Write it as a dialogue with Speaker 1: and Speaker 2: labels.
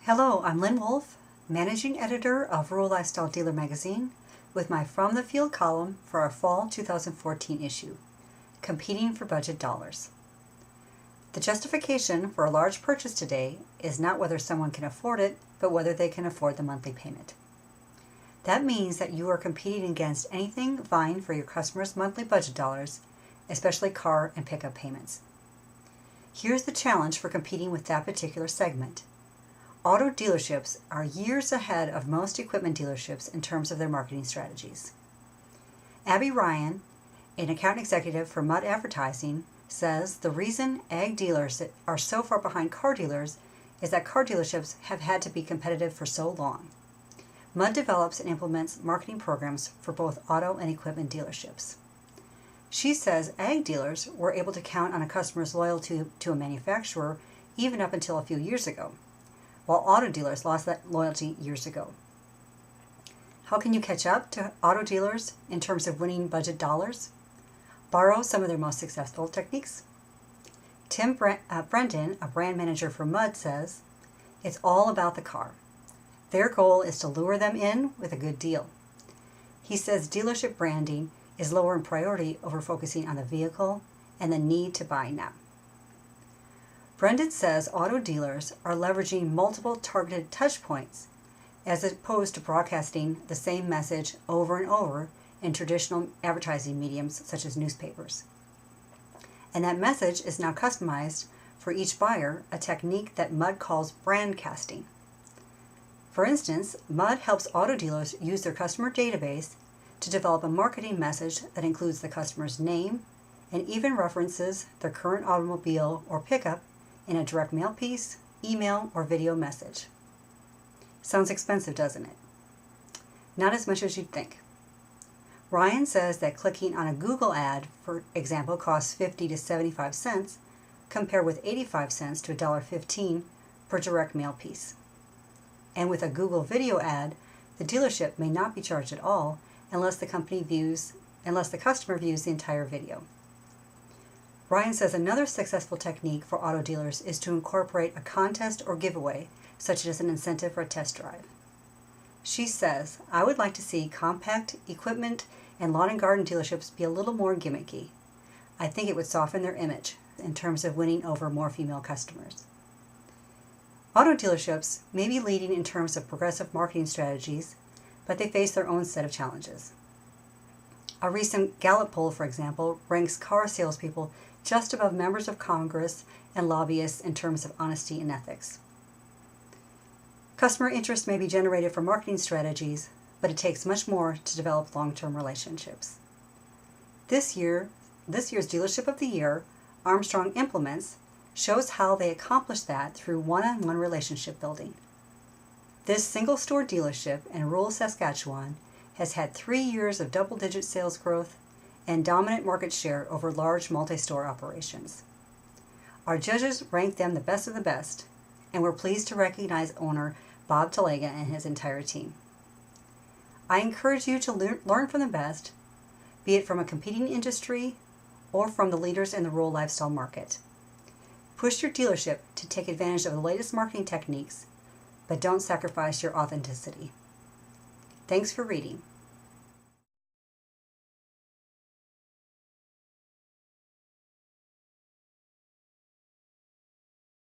Speaker 1: Hello, I'm Lynn Wolf, Managing Editor of Rural Lifestyle Dealer Magazine, with my From the Field column for our Fall 2014 issue, Competing for Budget Dollars. The justification for a large purchase today is not whether someone can afford it, but whether they can afford the monthly payment. That means that you are competing against anything vying for your customers' monthly budget dollars, especially car and pickup payments. Here's the challenge for competing with that particular segment. Auto dealerships are years ahead of most equipment dealerships in terms of their marketing strategies. Abby Ryan, an account executive for Mudd Advertising, says the reason ag dealers are so far behind car dealers is that car dealerships have had to be competitive for so long. Mudd develops and implements marketing programs for both auto and equipment dealerships. She says ag dealers were able to count on a customer's loyalty to a manufacturer even up until a few years ago, while auto dealers lost that loyalty years ago. How can you catch up to auto dealers in terms of winning budget dollars? Borrow some of their most successful techniques. Tim Brendan, a brand manager for Mudd, says, "It's all about the car. Their goal is to lure them in with a good deal." He says dealership branding is lower in priority over focusing on the vehicle and the need to buy now. Brendan says auto dealers are leveraging multiple targeted touch points as opposed to broadcasting the same message over and over in traditional advertising mediums such as newspapers. And that message is now customized for each buyer, a technique that Mudd calls brand casting. For instance, Mudd helps auto dealers use their customer database to develop a marketing message that includes the customer's name and even references their current automobile or pickup in a direct mail piece, email, or video message. Sounds expensive, doesn't it? Not as much as you'd think. Ryan says that clicking on a Google ad, for example, costs 50 to 75 cents, compared with 85 cents to $1.15 per direct mail piece. And with a Google video ad, the dealership may not be charged at all unless the customer views the entire video. Ryan says another successful technique for auto dealers is to incorporate a contest or giveaway, such as an incentive for a test drive. She says, "I would like to see compact equipment and lawn and garden dealerships be a little more gimmicky. I think it would soften their image in terms of winning over more female customers." Auto dealerships may be leading in terms of progressive marketing strategies, but they face their own set of challenges. A recent Gallup poll, for example, ranks car salespeople just above members of Congress and lobbyists in terms of honesty and ethics. Customer interest may be generated from marketing strategies, but it takes much more to develop long-term relationships. This year's Dealership of the Year, Armstrong Implements, shows how they accomplish that through one-on-one relationship building. This single-store dealership in rural Saskatchewan has had 3 years of double-digit sales growth and dominant market share over large multi-store operations. Our judges ranked them the best of the best, and we're pleased to recognize owner Bob Talega and his entire team. I encourage you to learn from the best, be it from a competing industry or from the leaders in the rural lifestyle market. Push your dealership to take advantage of the latest marketing techniques, but don't sacrifice your authenticity. Thanks for reading.